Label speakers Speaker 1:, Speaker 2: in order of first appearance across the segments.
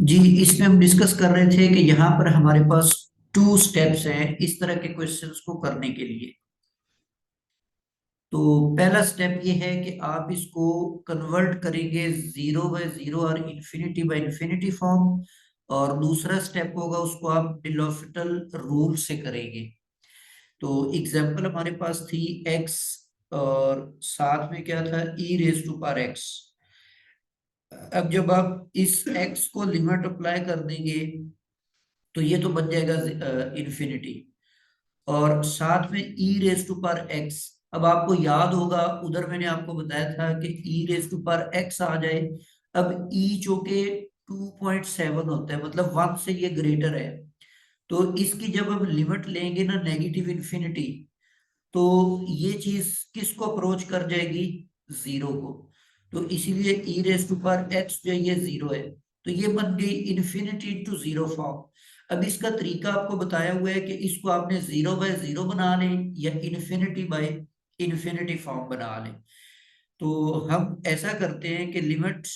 Speaker 1: जी, इसमें हम डिस्कस कर रहे थे कि यहाँ पर हमारे पास टू स्टेप्स हैं इस तरह के क्वेश्चंस को करने के लिए। तो पहला स्टेप ये है कि आप इसको कन्वर्ट करेंगे जीरो बाय जीरो और इंफिनिटी बाय इंफिनिटी फॉर्म। और दूसरा स्टेप होगा उसको आप डिलॉफिटल रूल से करेंगे। तो एग्जाम्पल हमारे पास थी एक्स और साथ में क्या था ई रेज टू पावर एक्स। अब जब आप इस एक्स को लिमिट अप्लाई कर देंगे तो ये तो बन जाएगा इन्फिनिटी। और साथ में ई रेज टू पावर एक्स। अब आपको याद होगा उधर मैंने आपको बताया था कि ई रेज टू पावर एक्स आ जाए। अब ई जो के 2.7 होता है, मतलब वन से ये ग्रेटर है। तो इसकी जब हम लिमिट लेंगे ना नेगेटिव इन्फिनिटी, तो ये चीज किसको अप्रोच कर जाएगी? जीरो को। तो इसीलिए ई रेज टू पावर एक्स जो है ये जीरो है। तो ये बन गई इन्फिनिटी टू जीरो फॉर्म। अब इसका तरीका आपको बताया हुआ है कि इसको आपने जीरो बाय जीरो बना लें या इन्फिनिटी बाय इन्फिनिटी फॉर्म बना लें। तो हम ऐसा करते हैं कि limit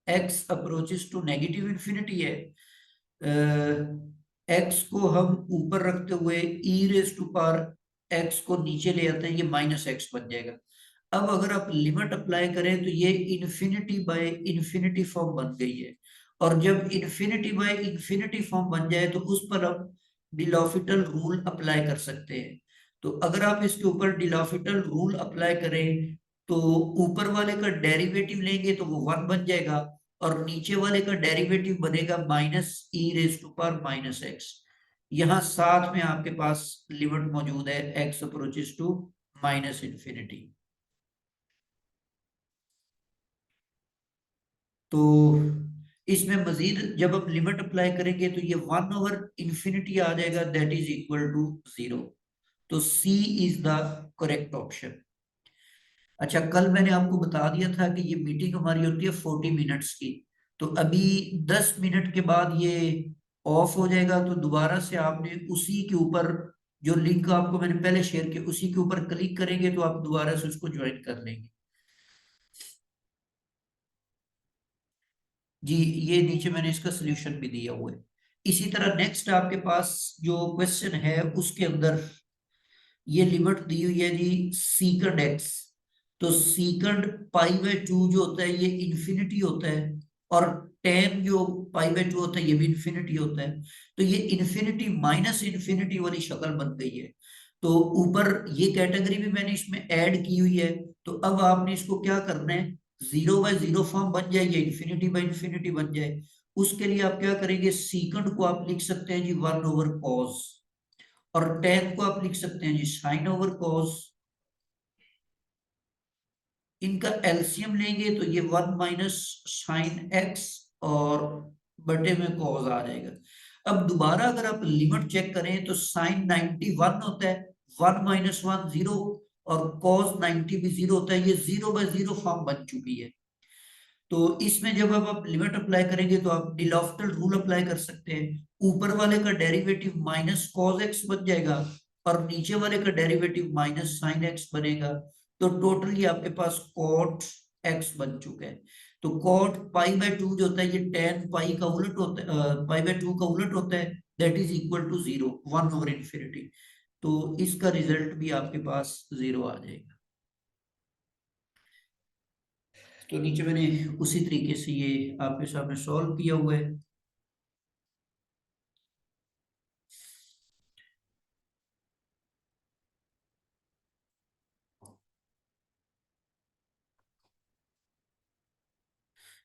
Speaker 1: x approaches to negative infinity है। एक्स को हम ऊपर रखते हुए e raise to power x को नीचे ले आते हैं, ये माइनस एक्स बन जाएगा। अब अगर आप लिमिट अप्लाई करें तो ये इन्फिनिटी बाय इन्फिनिटी फॉर्म बन गई है। और जब इन्फिनिटी बाय इन्फिनिटी फॉर्म बन जाए तो उस पर हम डिलॉफिटल रूल अप्लाई कर सकते हैं। तो अगर आप इसके ऊपर डिलॉफिटल रूल अप्लाई करें तो ऊपर वाले का डेरिवेटिव लेंगे तो वो वन बन जाएगा। और नीचे वाले का डेरिवेटिव बनेगा minus e raise to power minus x. यहाँ साथ में आपके पास लिमिट मौजूद है x approaches to minus infinity. तो इसमें मजीद जब हम लिमिट अप्लाई करेंगे तो ये वन ओवर इन्फिनिटी आ जाएगा, that is equal to zero. तो C is the correct option. अच्छा, कल मैंने आपको बता दिया था कि ये मीटिंग हमारी होती है 40 मिनट्स की। तो अभी 10 मिनट के बाद ये ऑफ हो जाएगा। तो दोबारा से आपने उसी के ऊपर जो लिंक आपको मैंने पहले शेयर किया उसी के ऊपर क्लिक करेंगे तो आप दोबारा से उसको ज्वाइन कर लेंगे। जी, ये नीचे मैंने इसका सोल्यूशन भी दिया हुआ है। इसी तरह नेक्स्ट आपके पास जो क्वेश्चन है उसके अंदर ये लिमिट दी हुई है जी सीकंड एक्स। तो सीकंड पाई बाय टू जो होता है ये इंफिनिटी होता है। और टेन जो पाई बाय टू होता है ये भी इंफिनिटी होता है। तो ये इंफिनिटी माइनस इंफिनिटी वाली शक्ल बन गई है। तो ऊपर ये कैटेगरी भी मैंने इसमें ऐड की हुई है। तो अब आपने इसको क्या करना है? जीरो बाय जीरो फॉर्म बन जाए या इन्फिनिटी बाय इन्फिनिटी बन जाए, उसके लिए आप क्या करेंगे? सीकंड को आप लिख सकते हैं जी वन ओवर कॉस। और टेन को आप लिख सकते हैं जी साइन ओवर कॉस। इनका एलसीएम लेंगे तो ये वन माइनस साइन एक्स और बटे में कॉस आ जाएगा। अब दोबारा अगर आप लिमिट चेक करें तो साइन 91 होता है, वन माइनस वन जीरो। और कॉस 90 भी जीरो होता है, ये जीरो बाय जीरो फॉर्म बन चुकी है। तो इसमें जब अब आप लिमिट अप्लाई करेंगे तो आप डिलॉफ्टल रूल अप्लाई कर सकते हैं। ऊपर वाले का डेरिवेटिव माइनस कॉस एक्स बन जाएगा और नीचे वाले का डेरिवेटिव माइनस साइन एक्स बनेगा। तो टोटली आपके पास कॉट एक्स बन चुका है। तो कॉट पाई बाय टू जो होता है ये टेन पाई का उलट होता है, पाई बाय टू का उलट होता है, that is equal to zero, one over infinity. तो इसका रिजल्ट भी आपके पास जीरो आ जाएगा। तो नीचे मैंने उसी तरीके से ये आपके सामने सॉल्व किया हुआ है।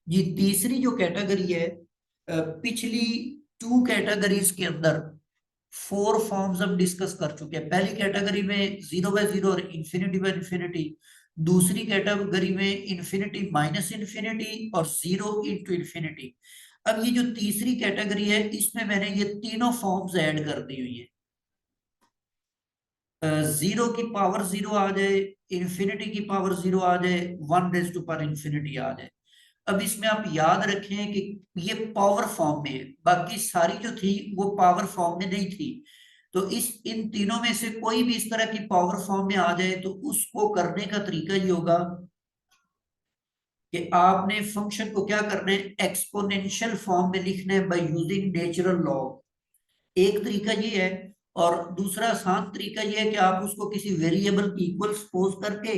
Speaker 1: जी, तीसरी जो कैटेगरी है, पिछली टू कैटेगरीज के अंदर फोर फॉर्म्स हम डिस्कस कर चुके हैं। पहली कैटेगरी में जीरो बाय जीरो और इंफिनिटी बाय इंफिनिटी। दूसरी कैटेगरी में इंफिनिटी माइनस इंफिनिटी और जीरो इंटू इंफिनिटी। अब ये जो तीसरी कैटेगरी है इसमें मैंने ये तीनों फॉर्म्स ऐड कर दी हुई है। जीरो की पावर जीरो आ जाए, इंफिनिटी की पावर जीरो आ जाए, one raise to power infinity आ जाए। अब इसमें आप याद रखें कि ये पावर फॉर्म में है, बाकी सारी जो थी वो पावर फॉर्म में नहीं थी। तो इस इन तीनों में से कोई भी इस तरह की पावर फॉर्म में आ जाए तो उसको करने का तरीका ये होगा कि आपने फंक्शन को क्या करना है, एक्सपोनेंशियल फॉर्म में लिखना है बाय यूजिंग नेचुरल लॉग। एक तरीका ये है, और दूसरा आसान तरीका ये है कि आप उसको किसी वेरिएबल की इक्वल सपोज करके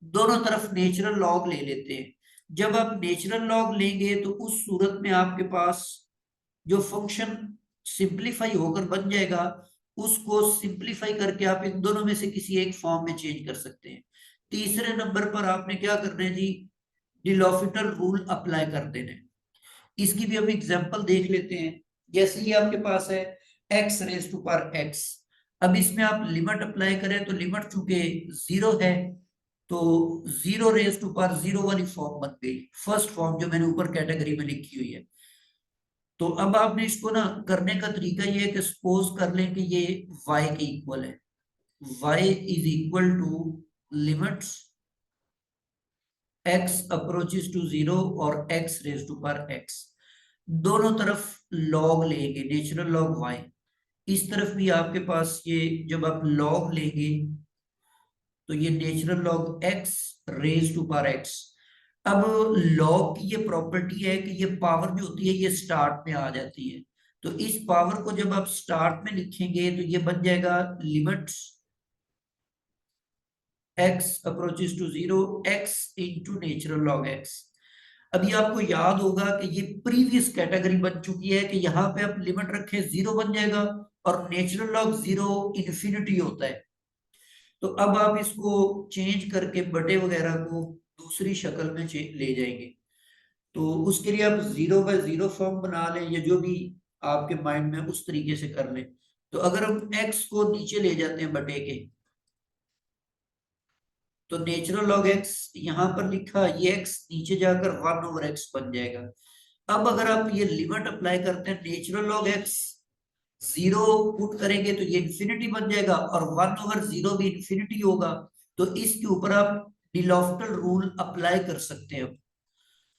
Speaker 1: दोनों तरफ नेचुरल लॉग ले लेते हैं। जब आप नेचुरल लॉग लेंगे तो उस सूरत में आपके पास जो फंक्शन सिंप्लीफाई होकर बन जाएगा, उसको सिंप्लीफाई करके आप इन दोनों में से किसी एक फॉर्म में चेंज कर सकते हैं। तीसरे नंबर पर आपने क्या करना है जी, डिलॉफिटर रूल अप्लाई कर देना है। इसकी भी हम एग्जांपल देख लेते हैं। जैसे ही आपके पास है x raise to power x, अब इसमें आप लिमिट अप्लाई करें तो लिमिट चूंकि जीरो है, तो zero raise to power zero वाली फॉर्म बन गई, फर्स्ट फॉर्म जो मैंने ऊपर कैटेगरी में लिखी हुई है। तो अब आपने इसको ना करने का तरीका ये है कि सपोज कर लें कि ये y के इक्वल है, y is equal to limits x approaches to zero और x raise to power x, दोनों तरफ लॉग लेंगे, नेचुरल लॉग y। इस तरफ भी आपके पास ये जब आप लॉग लेंगे तो ये natural log x raise to power x। अब लॉग की ये प्रॉपर्टी है कि ये पावर जो होती है ये स्टार्ट में आ जाती है, तो इस पावर को जब आप स्टार्ट में लिखेंगे तो ये बन जाएगा limits x approaches to zero x into natural log x। अभी आपको याद होगा कि ये प्रीवियस कैटेगरी बन चुकी है कि यहाँ पे आप लिमिट रखें जीरो बन जाएगा, और नेचुरल लॉग जीरो इन्फिनिटी होता है। तो अब आप इसको चेंज करके बटे वगैरह को दूसरी शक्ल में ले जाएंगे। तो उसके लिए आप जीरो बाय जीरो फॉर्म बना लें या जो भी आपके माइंड में उस तरीके से कर लें। तो अगर हम x को नीचे ले जाते हैं बटे के, तो नेचुरल लॉग x यहां पर लिखा, ये x नीचे जाकर वन ओवर एक्स बन जाएगा। अब अगर आप ये लिमिट अप्लाई करते हैं, natural log x zero put करेंगे तो ये इंफिनिटी बन जाएगा, और वन ओवर जीरो भी इंफिनिटी होगा। तो इसके ऊपर आप डिलॉफ्टर रूल अप्लाई कर सकते हैं।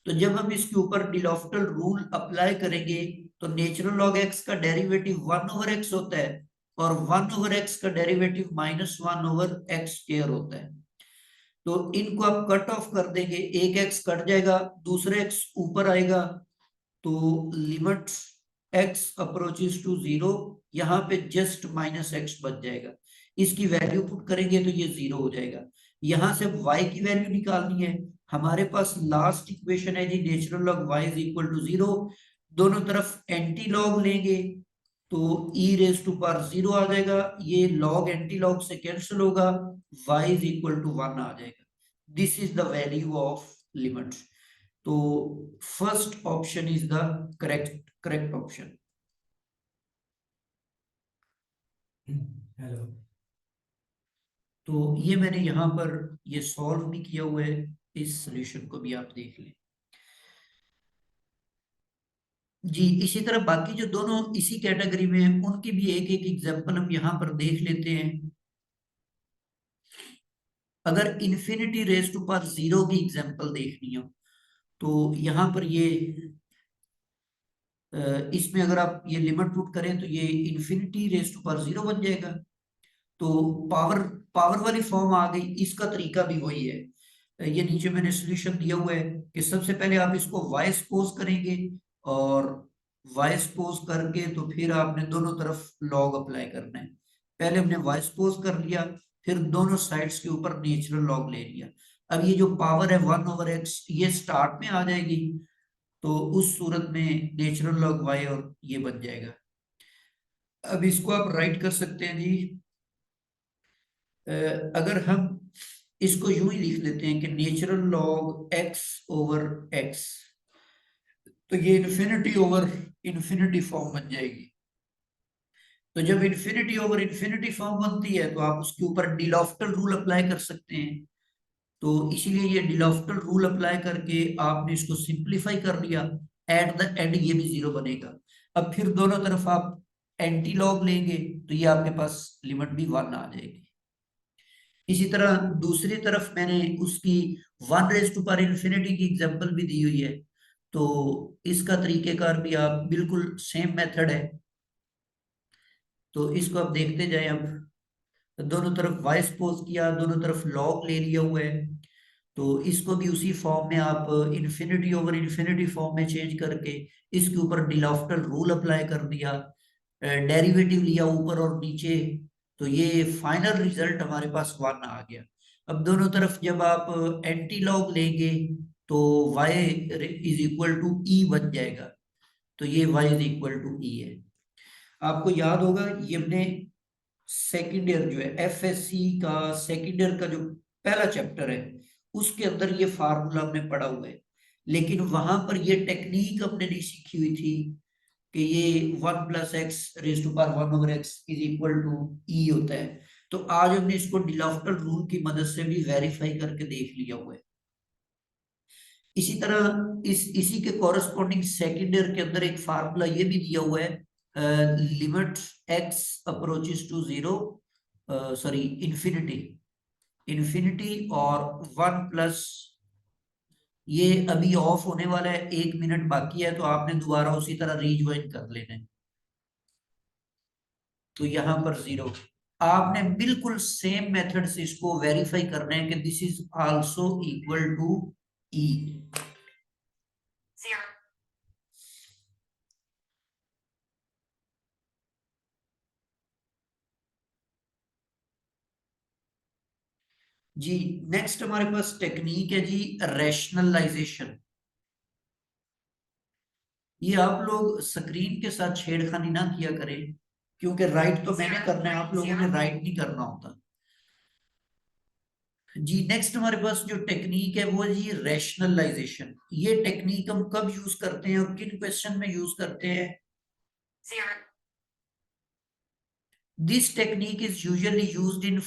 Speaker 1: तो जब हम इसके ऊपर डिलॉफ्टर रूल अप्लाई करेंगे तो नेचुरल लॉग एक्स का डेरिवेटिव वन ओवर एक्स होता है, और वन ओवर एक्स का derivative minus one over x square होता है। तो इनको आप कट ऑफ कर देंगे, एक एक्स कट जाएगा, दूसरा एक्स ऊपर आएगा, तो limit x approaches to zero, यहाँ पे जस्ट माइनस एक्स बच जाएगा। इसकी वैल्यू पुट करेंगे तो ये जीरो हो जाएगा। यहां से y की वैल्यू निकालनी है, हमारे पास लास्ट इक्वेशन है जी, natural log y is equal to zero. दोनों तरफ एंटी लॉग लेंगे तो e raise to power zero आ जाएगा, ये लॉग एंटी लॉग से कैंसिल होगा, y is equal to one आ जाएगा। This is the value of limit. तो first option is the correct option.
Speaker 2: Hello.
Speaker 1: तो ये मैंने यहाँ पर ये सॉल्व भी किया हुआ है, इस सॉल्यूशन को भी आप देख लें जी। इसी तरह बाकी जो दोनों इसी कैटेगरी में हैं उनकी भी एक एक एग्जांपल हम यहाँ पर देख लेते हैं। अगर infinity raise to power zero की एग्जांपल देखनी हो तो यहाँ पर ये इसमें अगर आप ये लिमिट पुट करें तो ये infinity raise to power zero बन जाएगा। तो पावर पावर वाली फॉर्म आ गई, इसका तरीका भी वही है। ये नीचे मैंने सॉल्यूशन दिया हुआ है कि सबसे पहले आप इसको y सपोज करेंगे, और y सपोज करके तो फिर आपने दोनों तरफ लॉग अप्लाई करना है। पहले हमने y सपोज कर लिया, फिर दोनों साइड्स के ऊपर नेचुरल लॉग ले लिया। अब ये जो पावर है वन ओवर एक्स ये स्टार्ट में आ जाएगी, तो उस सूरत में नेचुरल लॉग y और ये बन जाएगा। अब इसको आप राइट कर सकते हैं जी। अगर हम इसको यूं ही लिख लेते हैं कि natural log x over x, तो ये इन्फिनिटी ओवर इन्फिनिटी फॉर्म बन जाएगी। तो जब इन्फिनिटी ओवर इन्फिनिटी फॉर्म बनती है तो आप उसके ऊपर डिलॉफ्टर रूल अप्लाई कर सकते हैं। तो इसीलिए ये डिलॉफ्टर रूल अप्लाई करके आपने इसको सिंप्लीफाई कर लिया, एट द एंड ये भी जीरो बनेगा। अब फिर दोनों तरफ आप एंटी लॉग लेंगे तो ये आपके पास लिमिट भी वन आ जाएगी। इसी तरह दूसरी तरफ मैंने उसकी one raise to power infinity की एग्जांपल भी दी हुई है। तो इसका तरीकेकार भी आप बिल्कुल सेम मेथड है, तो इसको आप देखते जाएं। अब दोनों तरफ y सपोज किया, दोनों तरफ लॉग ले लिया हुआ है, तो इसको भी उसी फॉर्म में आप इन्फिनिटी ओवर इन्फिनिटी फॉर्म में चेंज करके इसके ऊपर डिलॉफ्टर रूल अप्लाई कर दिया, डेरिवेटिव लिया ऊपर और नीचे, तो ये फाइनल रिजल्ट हमारे पास 1 आ गया। अब दोनों तरफ जब आप एंटी लॉग लेंगे तो y इज इक्वल टू ई बन जाएगा, तो ये y इज इक्वल टू ई है। आपको याद होगा ये हमने सेकेंड ईयर जो है एफएससी का सेकेंड ईयर का जो पहला चैप्टर है उसके अंदर ये फार्मूला हमने पढ़ा हुआ है, लेकिन वहां पर ये टेक्निक हमने नहीं सीखी हुई थी कि ये 1+x⁻1/x इज इक्वल टू ई होता है। तो आज हमने इसको डिलॉफ्टर रूल की मदद से भी वेरीफाई करके देख लिया हुआ है। इसी तरह इसी के कॉरेस्पॉन्डिंग सेकेंड ईयर के अंदर एक फार्मूला ये भी दिया हुआ है, limit x approaches to 0, sorry infinity, infinity और 1+, ये अभी ऑफ होने वाला है, 1 मिनट बाकी है, तो आपने दोबारा उसी तरह रीज्वाइन कर लेना है। तो यहां पर 0, आपने बिल्कुल सेम मेथड से इसको वेरीफाई करना है कि this is also equal to e. जी नेक्स्ट हमारे पास टेक्निक है जी रैशनलाइजेशन। ये आप लोग स्क्रीन के साथ छेड़खानी ना किया करें, क्योंकि राइट तो मैंने करना है, आप लोगों ने राइट नहीं करना होता। जी नेक्स्ट हमारे पास जो टेक्निक है वो है जी रैशनलाइजेशन। ये टेक्निक हम कब यूज करते हैं और किन क्वेश्चन में यूज करते हैं? This technique is usually used in